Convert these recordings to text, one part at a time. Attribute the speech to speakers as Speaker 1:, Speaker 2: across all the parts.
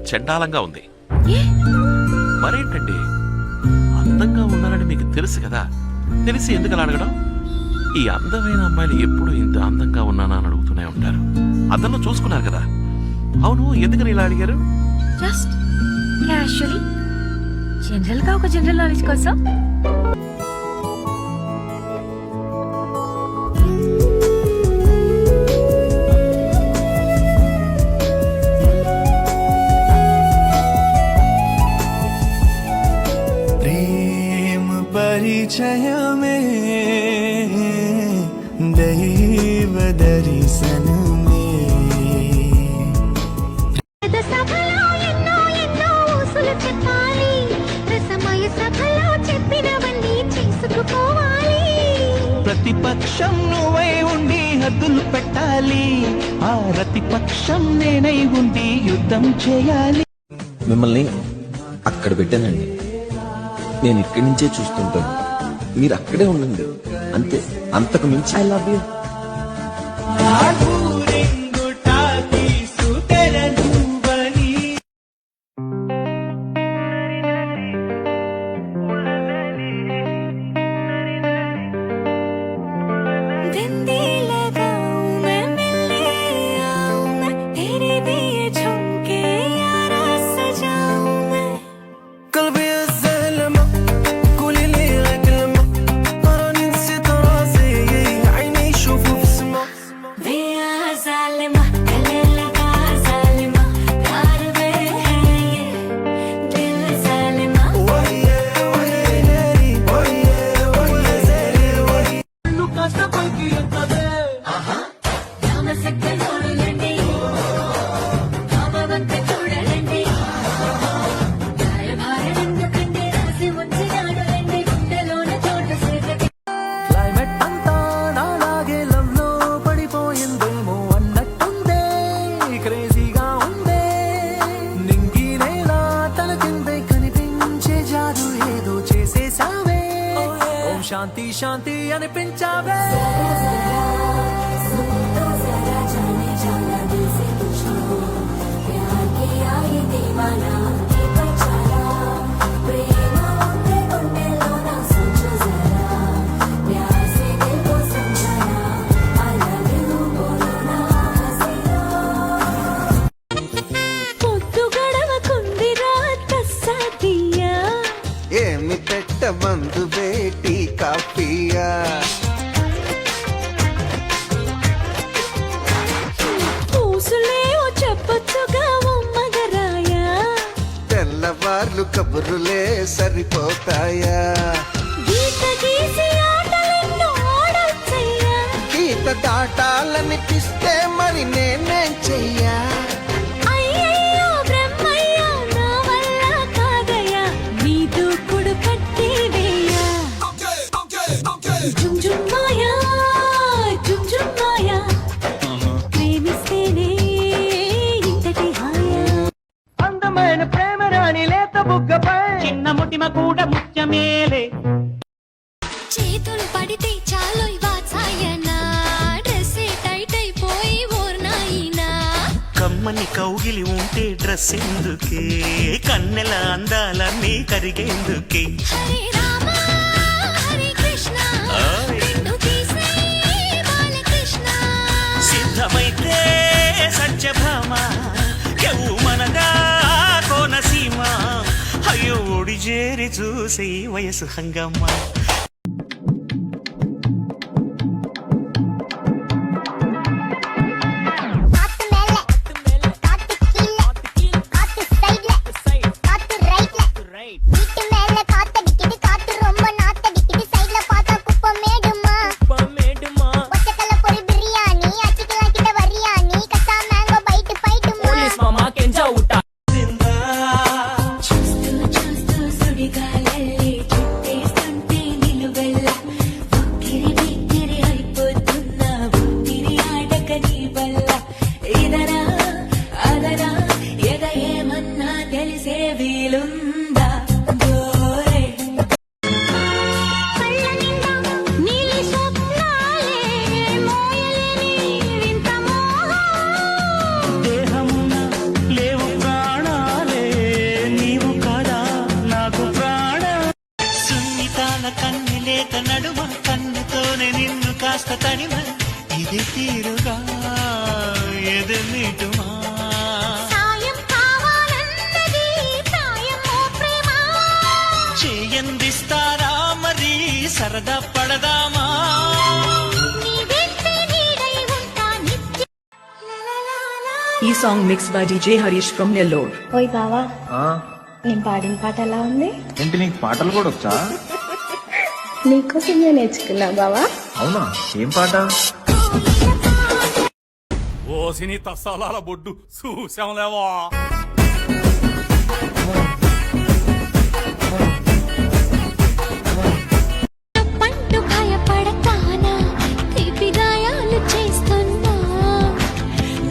Speaker 1: చండాలంగా ఉంది. మరేంటండి, అందంగా ఉన్నానని మీకు తెలుసు కదా, తెలిసి ఎందుకు అలా అడగడం? ఈ అందమైన అమ్మాయిలు ఎప్పుడు ఇంత అందంగా ఉన్నానా అని అడుగుతూనే ఉంటారు. అద్దంలో చూసుకున్నారు కదా. అవును, ఎందుకని ఇలా అడిగారు?
Speaker 2: జస్ట్ క్యాషువల్లీ, జనరల్ గా ఒక జనరల్ నాలెడ్జ్ కోసం.
Speaker 3: परिचयमे दैव दर्शनमे
Speaker 4: సభలో ఎన్నో ఎన్నో ఊసులు చెప్పాలి, రసమయ సభలో చెప్పినవన్నీ చేసుకుపోవాలి.
Speaker 3: ప్రతిపక్షం నువ్వై ఉండి హద్దులు పెట్టాలి, ఆ ప్రతిపక్షం నేనై ఉండి యుద్ధం చేయాలి.
Speaker 5: మిమ్మల్ని అక్కడ పెట్టానండి, నేను ఇక్కడి నుంచే చూస్తుంటాను, మీరు అక్కడే ఉండండి అంతే, అంతకు మించి. I love you. శాంతి శాంతి అనిపించావే. ఏమి పెట్టమందు బేటీ కాఫియా,
Speaker 4: చెప్పొచ్చుగా మగరాయా,
Speaker 3: తెల్లవార్లు కబురులే సరిపోతాయా,
Speaker 4: గీత గీసి ఆటలెన్నో ఆడొచ్చయ్యా,
Speaker 3: గీత దాటాలనిపిస్తే మరి నేనేం చెయ్యా.
Speaker 4: అయ్యయ్యో బ్రహ్మయ్యా, నా వల్ల కాదయ్యా, నీ దూకుడు కట్టి వేయా. జుమ్ జుమ్ మాయా, జుమ్ జుమ్ మాయా, ప్రేమిస్తేనే ఇంతటి హాయా.
Speaker 3: అందమైన ప్రేమ రాణి లేత బుగ్గపై చిన్న ముటిమ కూడా ముత్యమేలే.
Speaker 4: చేతులు పడితే చాలు వాచాయనా, డ్రెస్ టైట్ అయిపోయి ఓర్నాయినా.
Speaker 6: కమ్మని కౌగిలి ఉంటే డ్రెస్ ఎందుకే, కన్నెల అందాలన్నీ కరిగేందుకే.
Speaker 4: హరే రామ హరే కృష్ణ, రెండు తీసే బాలకృష్ణ.
Speaker 6: సిద్ధమైతే సత్యభామ, ఎవు మనదా కోనసీమ. అయ్యో ఒడి చేరి చూసి వయసు హంగమ్మ.
Speaker 4: చూస్తూ చూస్తూ సుడిగాలల్లి చుట్టేస్తుంటే నిలువ
Speaker 6: అందాల కన్ను లేక నడుమ కన్నుతోనే నిన్ను కాస్త తడిమ ఇది తీరుగా ఎదమిటుమా
Speaker 4: సాయం కావాలన్నది ప్రాయమో ప్రేమ
Speaker 6: చేయందిస్తారా మరి సరదా పడదామా
Speaker 4: నీ వెంటే నీడై ఉంటా నిత్యం
Speaker 7: ఈ song mix by DJ Harish from Nellore.
Speaker 8: ఓయ్ బావా నేను పాడిన పాట ఎలా ఉంది?
Speaker 9: ఏంటి నీకు పాటలు కూడా వచ్చా?
Speaker 8: నీకోసం నేను నేర్చుకున్నా బావా.
Speaker 9: అవునా? ఏం పాట?
Speaker 10: ఓసిని తస్సాల బొడ్డు చూసాంలేవా.
Speaker 4: పంటు భయపడతానా తీపి గాయాలు చేస్తున్నా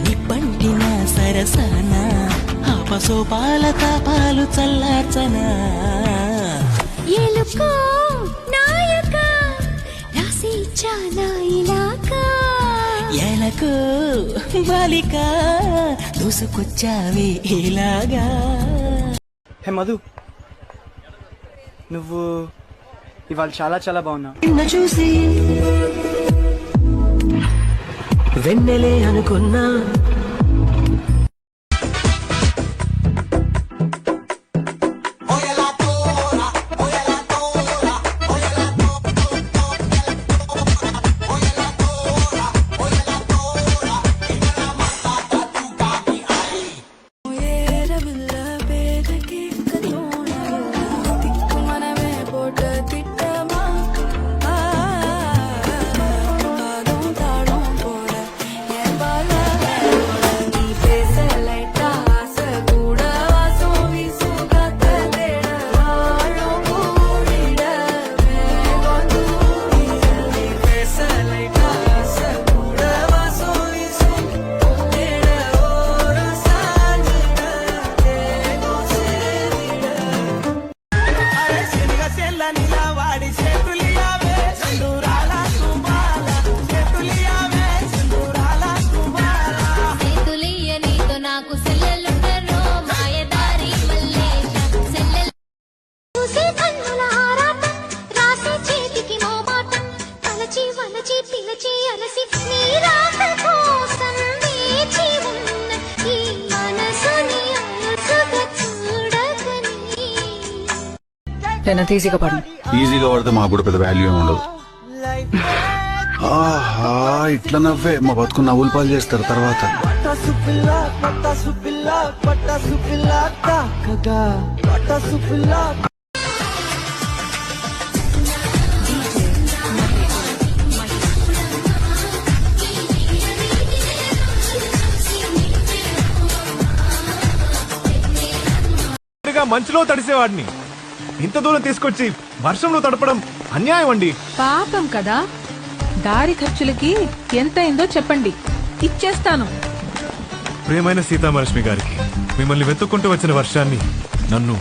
Speaker 6: నిప్పంటిన సరసన ఆపసోపాల తాపాలు చల్లార్చనా
Speaker 4: ఎలుకో నాయక రాసి చానా ఇలాకా
Speaker 6: ఎలకు బాలిక దూసుకొచ్చావి ఇలాగా.
Speaker 3: హే మధు, నువ్వు ఇవాళ చాలా చాలా బాగున్నావు.
Speaker 6: నిన్ను చూసి వెన్నెలే అనుకున్నా
Speaker 7: నేను ఈజీగా పాడు.
Speaker 10: ఈజీగా పడితే మాకు కూడా పెద్ద వాల్యూ ఏమి ఉండదు. ఆహా, ఇట్లా నవ్వే మా బతుకు నవ్వులు పాలు చేస్తారు తర్వాత.
Speaker 9: మంచులో తడిసేవాడిని ఇంత దూరం తీసుకొచ్చి వర్షంలో తడపడం అన్యాయం అండి.
Speaker 2: పాపం కదా, దారి ఖర్చులకి ఎంతైందో చెప్పండి, ఇచ్చేస్తాను.
Speaker 9: ప్రియమైన సీతామహాలక్ష్మి గారికి, మిమ్మల్ని వెతుక్కుంటూ వచ్చిన వర్షాన్ని నన్ను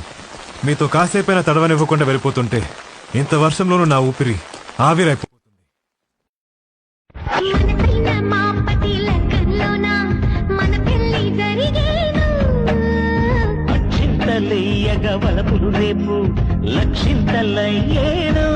Speaker 9: మీతో కాసేపైనా తడవనివ్వకుండా వెళ్ళిపోతుంటే ఇంత వర్షంలోనూ నా ఊపిరి ఆవిరైపోతుంది.
Speaker 6: అక్షింతలయ్యగ వలపులు రేపు లక్షింతలయ్యేను.